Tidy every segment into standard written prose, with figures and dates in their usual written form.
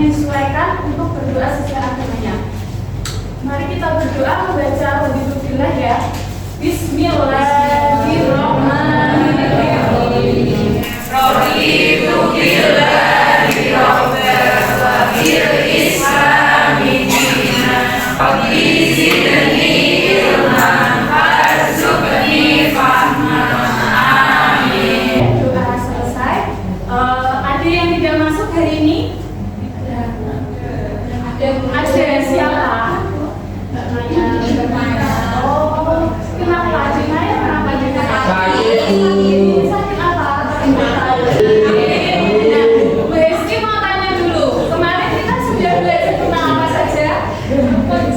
menyesuaikan untuk berdoa sesuai agamanya. Mari kita berdoa membaca Alhamdulillah ya. Bismillahirrahmanirrahim. Raditu billahi rabban wa bil islami dinan. Rabbi zidni ilman warzuqni fahman. Amin. Doa selesai. Ada yang tidak masuk hari ini? Ada siapa? Kenapa aja Maya? Kenapa aja sakit apa? Bu Esti mau tanya dulu. Kemarin kita sudah belajar tentang apa saja?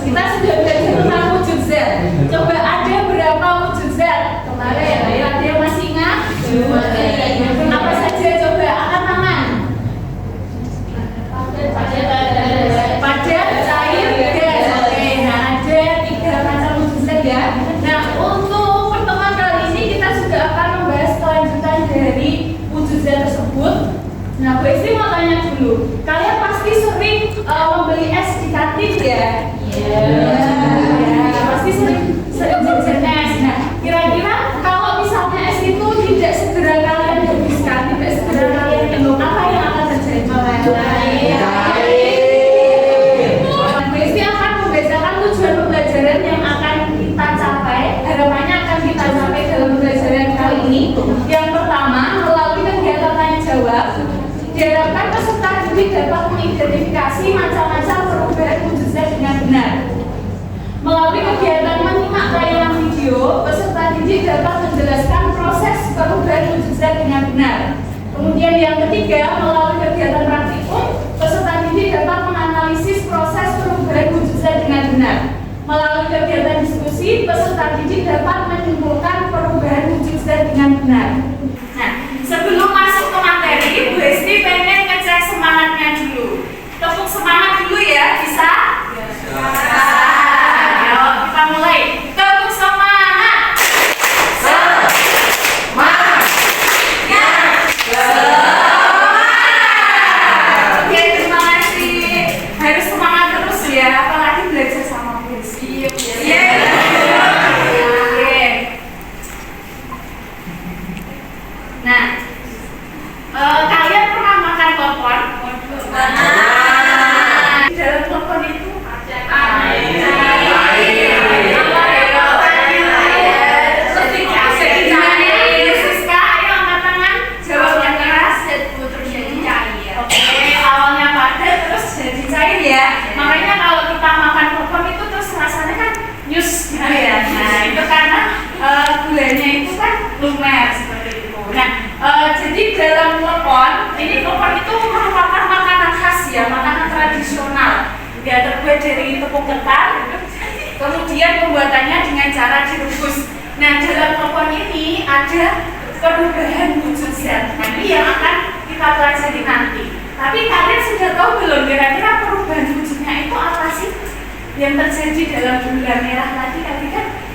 Kita sudah belajar tentang wujud zat. Coba ada berapa wujud zat? Kemarin ada yang masih ingat? Apa saja? Coba angkat tangan. Padat, cair, gas. Oke, nah ada 3 macam wujud zat ya. Nah, untuk pertemuan kali ini kita sudah akan membahas kelanjutan dari wujud zat tersebut. Nah, Bu Esti mau tanya dulu. Kalian pasti sering membeli es di kantin ya? Iya. Pasti sering jajan es. Nah, kira-kira kalau misalnya es itu tidak segera kalian habiskan, tidak segera kalian minum, apa yang akan terjadi? Tujuan pembelajaran yang akan kita capai, harapannya akan kita capai dalam pembelajaran kali ini. Yang pertama, melalui kegiatan tanya jawab, diharapkan peserta didik dapat mengidentifikasi macam-macam perubahan wujud zat dengan benar. Melalui kegiatan menyimak tayangan video, peserta didik dapat menjelaskan proses perubahan wujud zat dengan benar. Kemudian yang ketiga, melalui kegiatan praktikum, peserta didik dapat menganalisis proses perubahan wujud zat dengan benar. Melalui kegiatan diskusi, peserta didik dapat menyimpulkan perubahan wujud zat dengan benar. Nah, sebelum masuk ke materi, Bu Esti pengen ngecek semangatnya dulu. Tepuk semangat dulu ya, bisa? Bisa. Ayo, kita mulai. Tepuk semangat. Oke, terima kasih. Harus semangat terus ya, apalagi belajar sama Bu Esti. Nah, kalian pernah makan popcorn? Di dalam popcorn itu makanya kalau kita makan popcorn itu terus rasanya kan nyus gitu ya. Nah itu karena gulanya itu kan lumer seperti itu. Nah jadi dalam popcorn itu merupakan makanan khas ya, makanan tradisional. Dia terbuat dari tepung ketan, kemudian pembuatannya dengan cara direbus. Nah dalam popcorn ini ada perubahan wujud zat. Nah ini yang akan kita pelajari nanti. Tapi kalian sudah tahu belum kira-kira perubahan wujudnya itu apa sih yang terjadi dalam gula merah tadi kan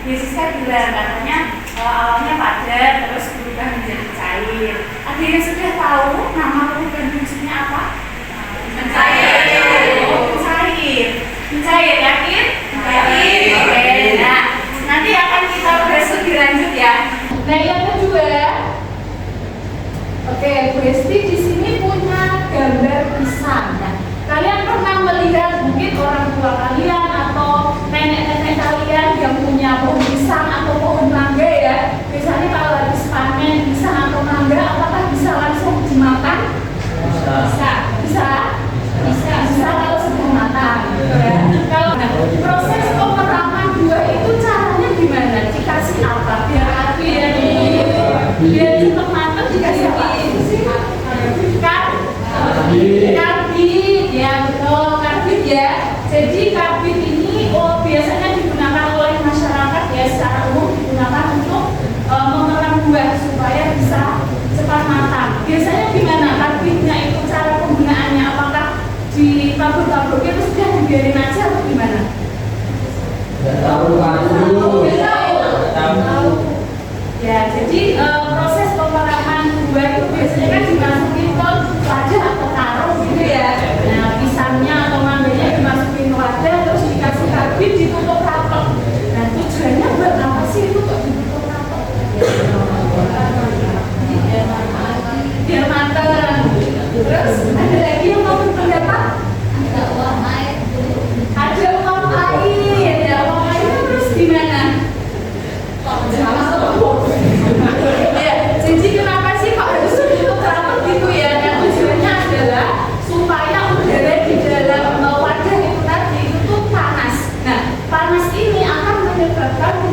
Yesiska bilang katanya awalnya padat terus berubah menjadi cair. Ada yang sudah tahu nama perubahan wujudnya apa? Mencair, yakin? Oke, nah nanti akan kita bahas lebih lanjut ya. Nah yang kedua, oke, Bu Esti di sini punya gambar pisang. Nah, kalian pernah melihat mungkin orang tua kalian atau nenek-nenek kalian yang punya pohon pisang atau pohon mangga ya? Biasanya kalau habis panen pisang atau mangga, apakah bisa langsung dimakan? Bisa kalau sudah matang. Ya. Kalau proses pemeraman buah itu caranya gimana? Dikasih apa? Biar cepat matang dikasih apa? Karbit ya, betul, karbit ya. Jadi karbit ini biasanya digunakan oleh masyarakat ya, secara umum digunakan untuk memerah buah supaya bisa cepat matang. Biasanya gimana karbitnya itu cara penggunaannya? Apakah ditabur-tabur itu sudah dibiarin aja atau gimana? Tahu. Ya, jadi proses pemerahan buah itu biasanya kan dimasukin ke wadah atau karung gitu ya. Nah, pisang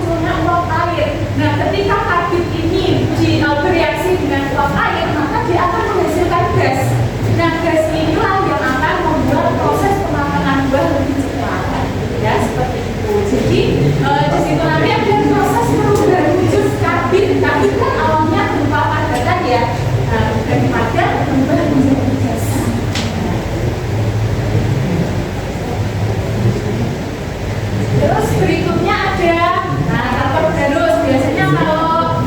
munculnya uap air. Nah, ketika karbit ini bereaksi dengan uap air, maka dia akan menghasilkan gas. Nah, gas inilah yang akan membuat proses pematangan buah lebih cepat. Ya, seperti itu. Jadi, di situ nanti ada proses perubahan wujud karbit. Karbit kan awalnya berupa padatan ya. Nah, dari padat berubah menjadi gas. Terus berikutnya ada kapur barus. Biasanya kalau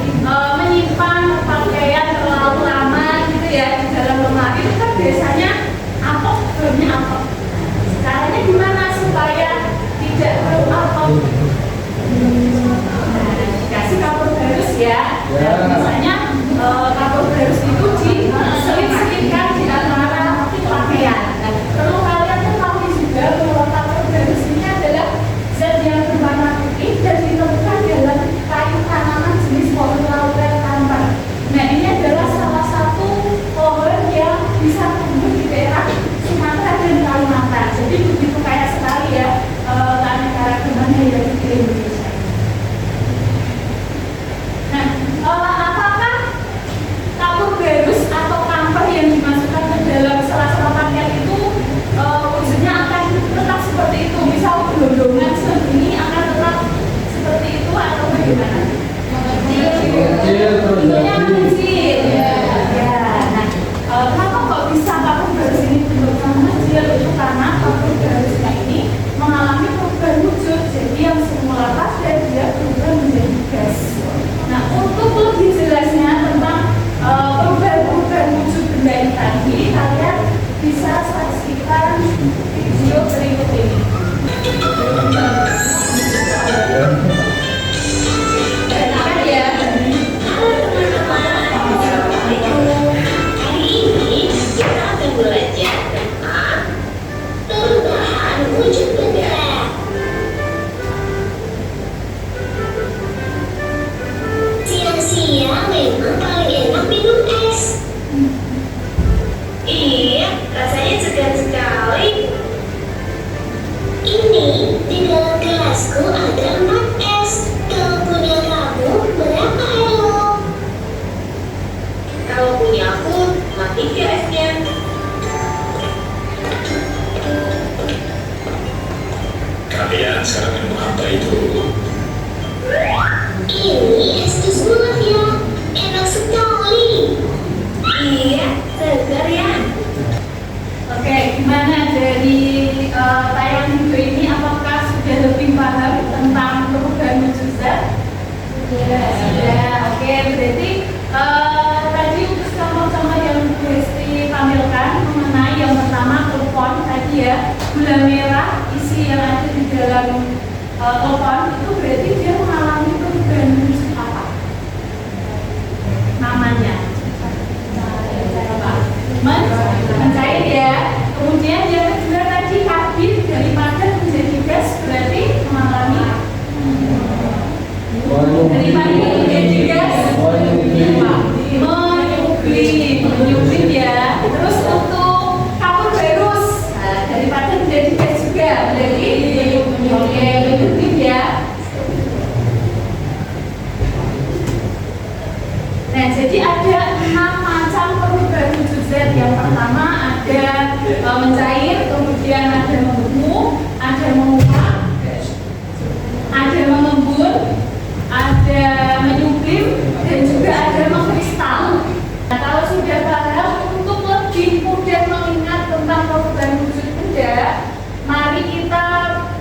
menyimpan pakaian terlalu lama gitu ya di dalam lemari itu kan biasanya apok, baunya apok. Caranya gimana supaya tidak bau apok? Dikasih kapur barus ya. Misalnya kapur barus itu diselip-selipkan di antara pakaian. Nah, perlu kalian ketahui juga bahwa kapur barus ini adalah zat yang berwarna putih dan ditemukan dalam kayu tanaman jenis pohon laurel tambar. Nah, ini adalah salah satu pohon yang bisa tumbuh di daerah Sumatera dan Kalimantan. Jadi begitu kaya sekali ya keanekaragaman hayati di Indonesia. Nah, apakah kapur barus atau kamper yang dimasukkan ke dalam sela-sela pakaian itu wujudnya akan tetap seperti itu? Misal gelondongan segini akan tetap seperti itu atau bagaimana? Bentuknya kecil. Ya. Nah, kenapa kok bisa kapur barus ini bentuknya kecil? Itu karena kapur barusnya ini mengalami perubahan wujud. Jadi yang semula padat dia berubah menjadi gas. Nah, untuk lebih jelasnya tentang perubahan wujud benda ini tadi, kalian bisa saksikan video berikut ini. Dengarkan ya. Hari ini kita akan belajar tentang perubahan wujud benda. Siang-siang memang paling enak minum es. Iya, rasanya segar sekali. Ini di dalam gelasku ada 4 es. Kalau punya kamu, berapa ayo? Kalau punya aku, mati ke esnya. Kalian sekarang minum apa itu? Ini es jus buah ya, enak sekali. Iya, segar ya. Oke, gimana dari tayangan video ini? Apakah sudah lebih paham tentang perubahan wujud zat? Sudah. Oke, berarti tadi untuk contoh-contoh yang Bu Hesti tampilkan mengenai yang pertama telepon tadi ya, gula merah isi yang ada di dalam telepon itu berarti dia mengalami perubahan wujud apa? Namanya mencair ya. Kemudian yang kedua tadi karbit dari padat menjadi gas berarti mengalami dari padat menjadi gas menyublim ya. Terus untuk kapur barus dari padat menjadi gas juga berarti menyublim ya. Nah, jadi ada 6 macam perubahan wujud zat. Yang pertama ada mencair, kemudian ada membeku, ada menguap, ada mengembun, ada menyublim, dan juga ada mengkristal. Nah, kalau sudah paham, untuk lebih mudah mengingat tentang perubahan wujud benda, mari kita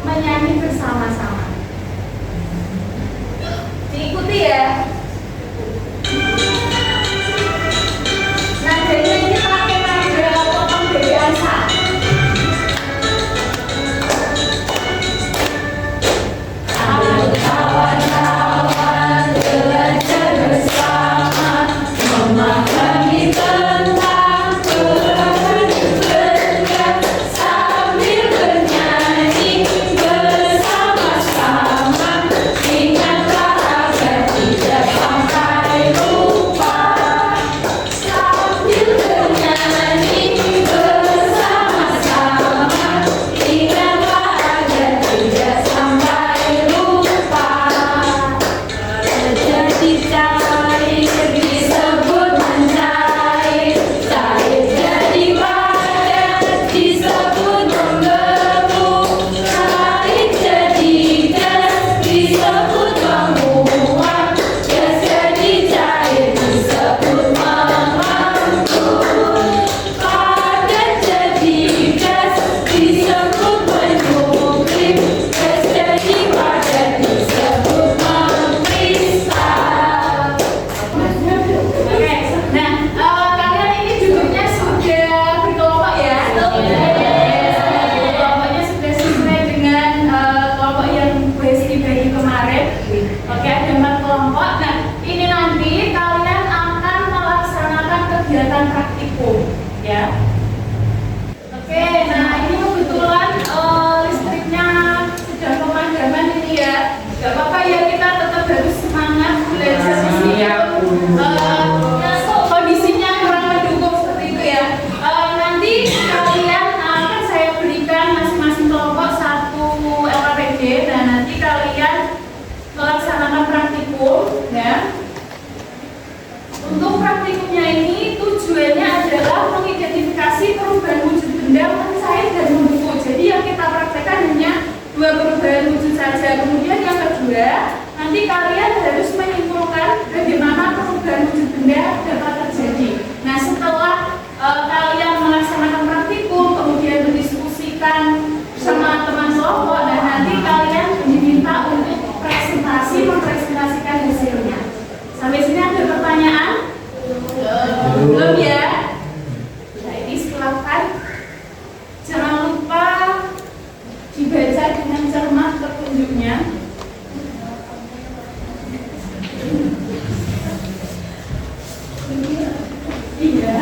menyanyi bersama-sama. Diikuti ya. Nadanya ini pakai nada potong dari asa. Kawan-kawan belajar bersama memahami tentang perubahan benda sambil bernyanyi bersama-sama. Ingatlah agar tidak kegiatan praktikum, ya. Oke, nah ini kebetulan listriknya sudah pemadaman ini ya. Gak apa-apa ya, kita tetap harus semangat belajar di sini. Kondisinya kurang mendukung seperti itu ya. Nanti kalian akan saya berikan masing-masing kelompok satu LKPD dan nanti kalian melaksanakan praktikum ya. Untuk praktikumnya ini tujuannya adalah mengidentifikasi perubahan wujud benda, mencair dan membeku. Jadi yang kita praktekkan hanya 2 perubahan wujud saja. Kemudian yang kedua, nanti kalian harus menyimpulkan bagaimana perubahan wujud benda dapat terjadi. Nah, setelah kalian melaksanakan praktikum, kemudian mendiskusikan sama teman kelompok, dan nanti kalian diminta untuk mempresentasikan hasilnya. Sampai sini ada pertanyaan? Belum ya? Nah, ini silakan. Jangan lupa dibaca dengan cermat petunjuknya. Iya.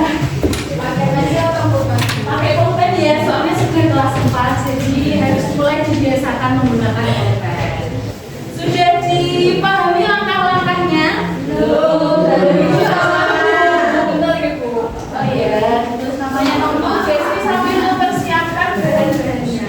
Pakai pulpen ya, soalnya sudah kelas 4, jadi harus mulai dibiasakan menggunakan pulpen. Sudah dipahami langkah-langkahnya? Belum. Bentar ya Bu. Oh iya, terus namanya notebook, jadi sambil mempersiapkan bahan-bahannya.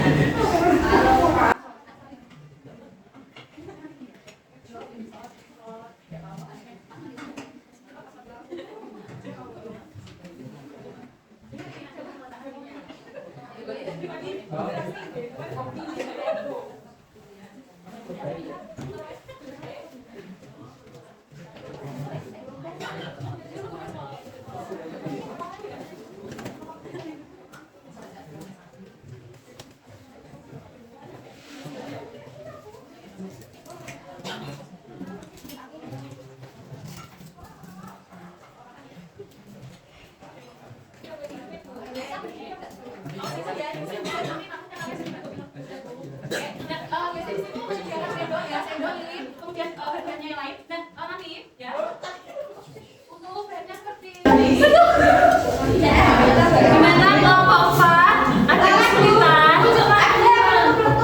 Gimana kelompok 4? Ada kesulitan?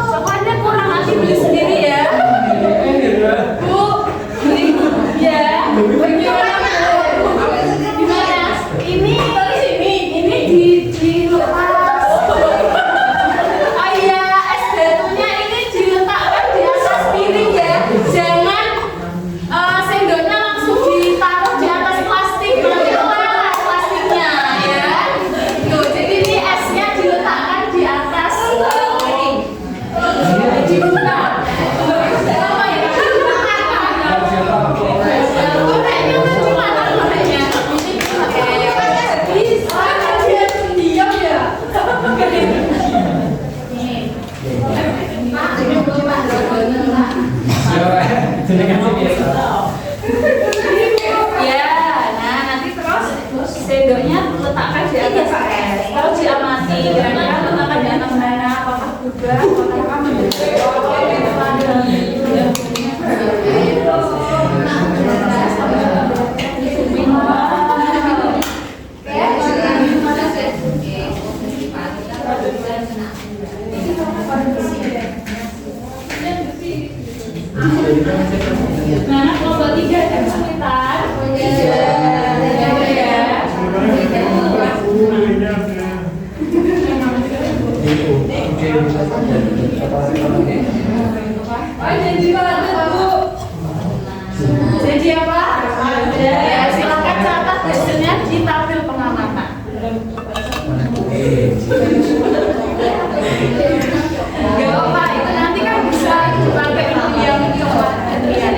Soalnya kurang, nanti beli sendiri ya. Bu, beli ya. Gimana? Ini dilepas. Oh iya, es batunya ini diletakkan di atas piring ya. Jangan sendoknya langsung ditaruh di atas plastik, nanti lepas plastiknya ya. Tuh, jadi ini esnya diletakkan di atas piring. Dibuka. Apa ya? Kayaknya menciuman kayaknya. Diam ya. Ya, nah nanti terus sendoknya letakkan di atas es. Kalau diamati, kira-kira letakkan di atas mana? Apakah berubah? Apakah Nah, kelompok 3 ada kesulitan. Jadi apa? Ya, silakan catat hasilnya di tabel pengamatan. Gak apa, itu nanti kan bisa dipakai yang coklat gantian.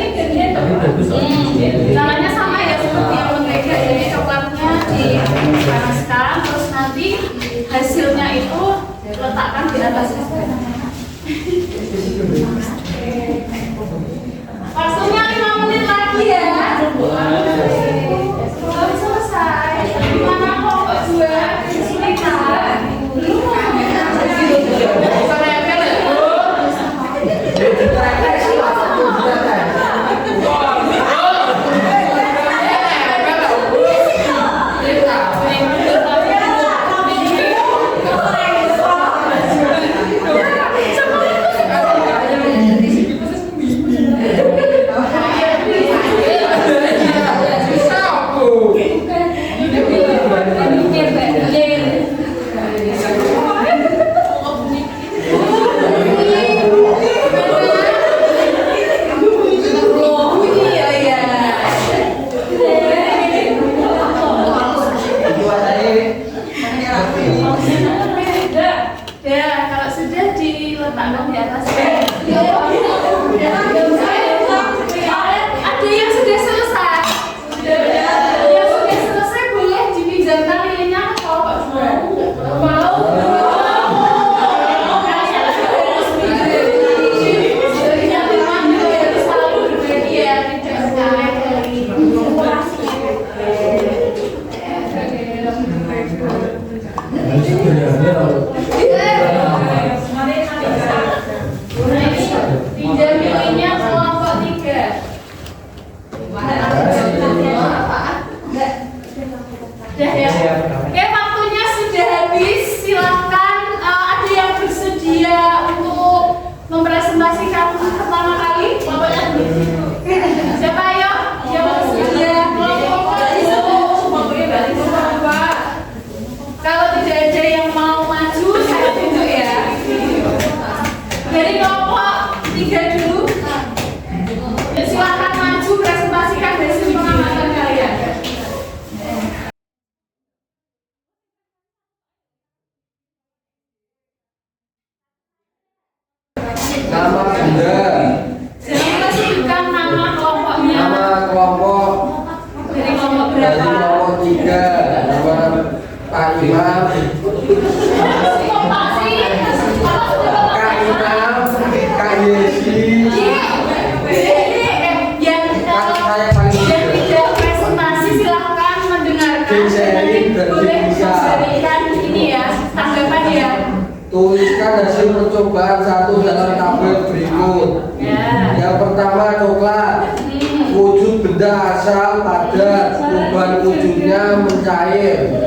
Caranya sama ya seperti yang mentega, jadi coklatnya dipanaskan, terus nanti hasilnya itu letakkan di atas es. Waktunya 5 menit lagi ya. Belum selesai. Gimana kelompok 2 kesulitan? Belum. Tuliskan hasil percobaan satu dalam tabel berikut. Ya. Yang pertama coklat. Wujud benda asal padat, perubahan wujudnya mencair.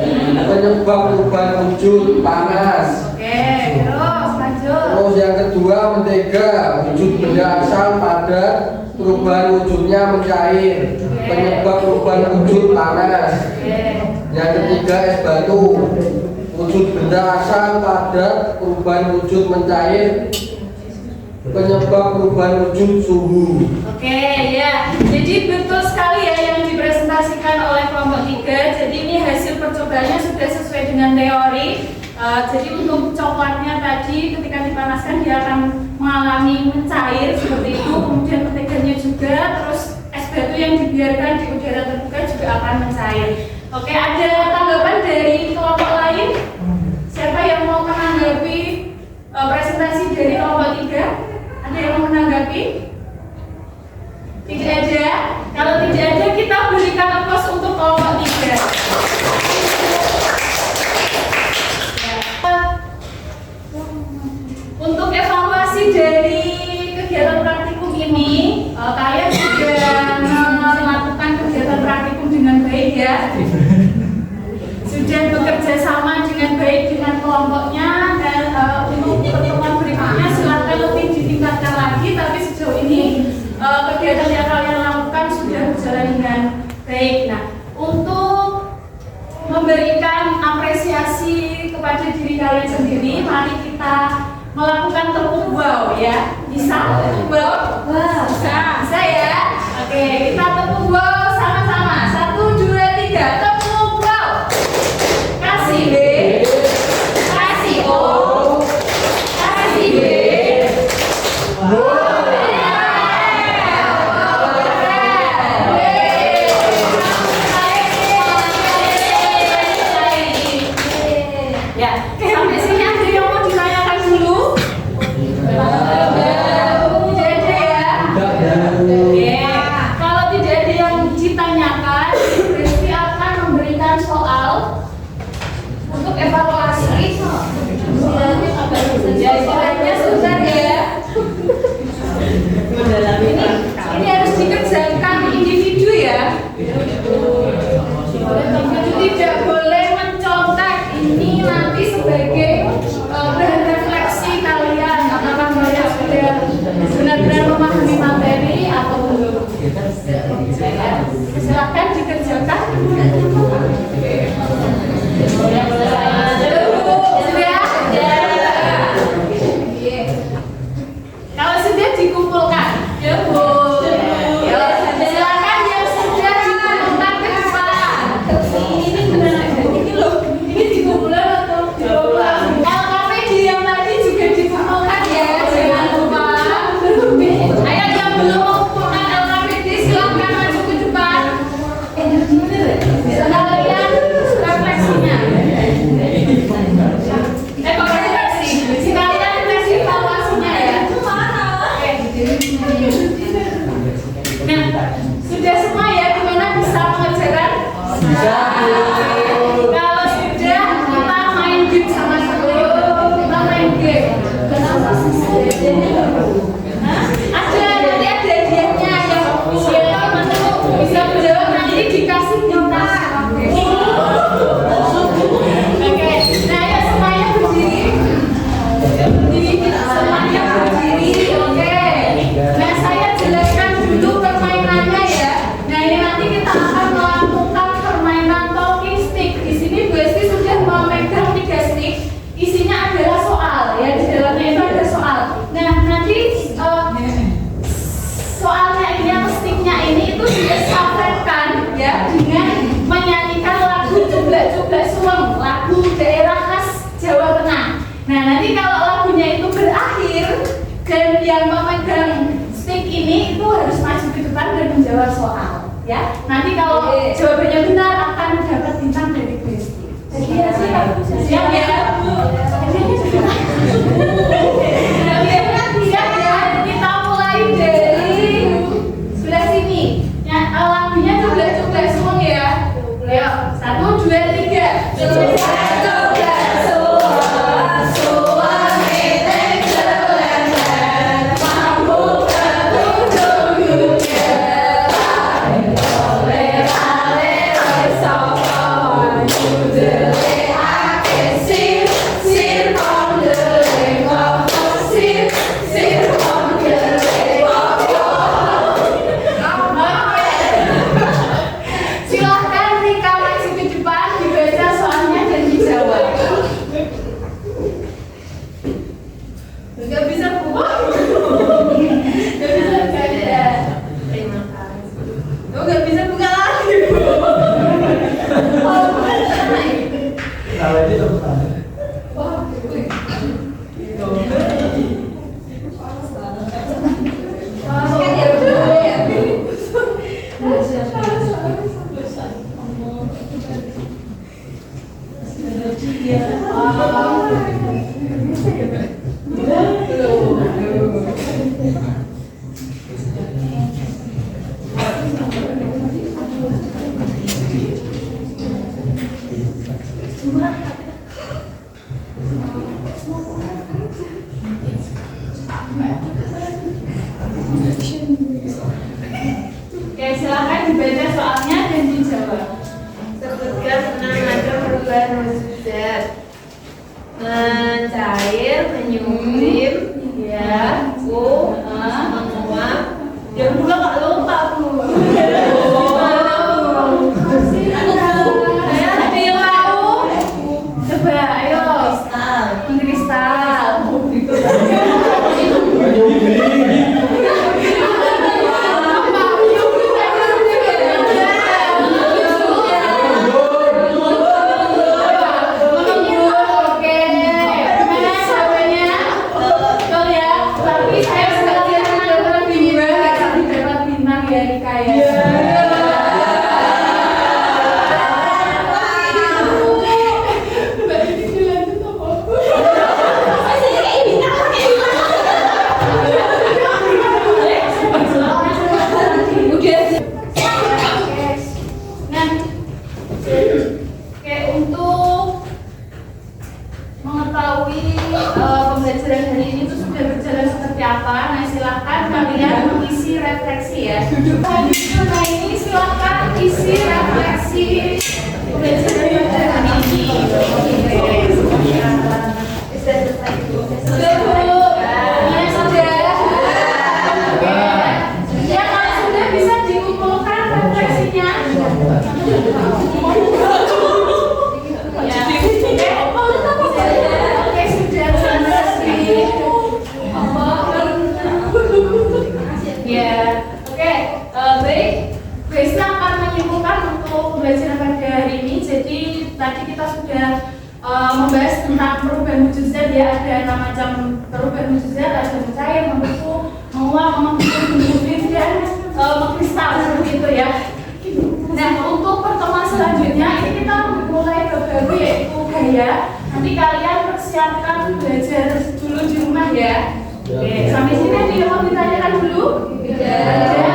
Penyebab perubahan wujud panas. Oke, terus lanjut. Terus yang kedua mentega. Wujud benda asal padat, perubahan wujudnya mencair. Penyebab perubahan wujud panas. Oke. Yang ketiga es batu. Wujud benda asal padat, perubahan wujud mencair. Penyebab perubahan wujud suhu. Oke, ya. Jadi betul sekali ya yang dipresentasikan oleh kelompok 3. Jadi ini hasil percobaannya sudah sesuai dengan teori. Jadi untuk coklatnya tadi ketika dipanaskan dia akan mengalami mencair seperti itu. Kemudian menteganya juga, terus es batu yang dibiarkan di udara terbuka juga akan mencair. Oke, ada tanggapan dari kelompok lain? Siapa yang mau menanggapi presentasi dari kelompok 3? Ada yang mau menanggapi? Tidak ada? Kalau tidak ada, kita berikan aplaus untuk kelompok 3. Untuk evaluasi dari kegiatan praktikum ini, kalian sudah melakukan kegiatan praktikum dengan baik ya. Sudah bekerja sama dengan baik dengan kelompoknya, dan untuk pertemuan berikutnya silakan lebih ditingkatkan lagi. Tapi sejauh ini kegiatan yang kalian lakukan sudah berjalan dengan baik. Nah, untuk memberikan apresiasi kepada diri kalian sendiri, mari kita melakukan tepuk wow ya. Bisa tepuk wow? Bisa ya. Oke, kita tepuk wow sama-sama. 1, 2, 3, tepuk wow. Kasih B, kasih O, kasih B. Ya, sampai sini ada yang mau ditanyakan dulu? Tidak ada ya? Oke, kalau tidak ada yang ditanyakan, Rizky akan memberikan soal untuk evaluasi. Ya, istilahnya sebentar ya. Ini harus dikerjakan individu ya. Tidak boleh mencontek. Ini nanti sebagai bahan refleksi kalian. Apakah kalian sudah benar-benar memahami materi atau belum? Silakan dikerjakan. Kalau sudah dikumpulkan, ya Bu. Ya, silakan yang sudah dikumpulkan ke depan. Ini benar ini loh. Ini dikumpulkan atau dikumpulkan? LKPD yang tadi juga dikumpulkan ya, jangan lupa. Ayo yang belum mengumpulkan LKPD silakan maju ke depan. Sekalian refleksinya. Kok refleksi? Sekalian refleksi evaluasinya ya. Nah, sudah semua ya, gimana bisa mengerjakan? Bisa. Kalau sudah, kita main game sama-sama. Kita main game. Ada, nanti ada hadiahnya yang bisa menjawab, nanti dikasih kertas. Oke, nah ya semuanya berdiri. Semuanya berdiri, oke. Nah, saya jelaskan dulu permainannya ya. Nah, ini nanti kita akan melakukan permainan talking stick. Di sini Bu Esti sudah memegang 3 stick. Isinya adalah soal ya, di dalamnya itu ada soal. Nah, nanti soalnya ini atau sticknya ini itu diestafetkan ya dengan menyanyikan lagu Cublak-Cublak Suweng, lagu daerah khas Jawa Tengah. Nah, nanti kalau lagunya itu berakhir dan yang memegang stick ini itu harus maju ke depan dan menjawab soal ya. Nanti kalau jawabannya benar akan dapat bintang dari Bu Esti. Jadi ya siap ya. Siap ya. Kita mulai dari sebelah sini. Ya, lagunya Cublak-Cublak Suweng ya. Ayo, 1, 2, 3. Cublak-Cublak Suweng, Suweng. Nggak bisa buka lagi, Bu. Oh, Kalau ini teman. Oke, silakan dibaca soalnya dan dijawab. Sebutkan 6 macam perubahan wujud zat. Mencair, menyulim, Ya. menguap. Yang pula nggak lupa, Bu. Coba, ayo. Mengkristal. Oke. Gimana jawabannya? Betul ya. Tapi saya sekalian dapat bintang, tapi dapat bintang ya Rika ya. Nah, oke, untuk mengetahui pembelajaran hari ini itu sudah berjalan seperti apa, nah silahkan kalian mengisi refleksi ya. Nah ini silahkan isi refleksi pembelajaran pada hari ini. Sudah, Bu? Ya, sudah. Oke. Ya, kalau sudah bisa dikumpulkan refleksinya. Oke, sudah selesai. Ya, oke, baik. Bisa akan menyimpulkan untuk pembelajaran pada hari ini. Jadi tadi kita sudah membahas tentang perubahan wujud zat ya. Ada 6 macam perubahan wujud zat, ada mencair, membeku, menguap, mengembun, dan mengkristal seperti itu ya. Nah, untuk pertemuan selanjutnya ini kita mulai baru yaitu gaya. Nanti kalian persiapkan belajar dulu di rumah ya. Oke, sampai sini ada yang mau ditanyakan dulu? Tidak.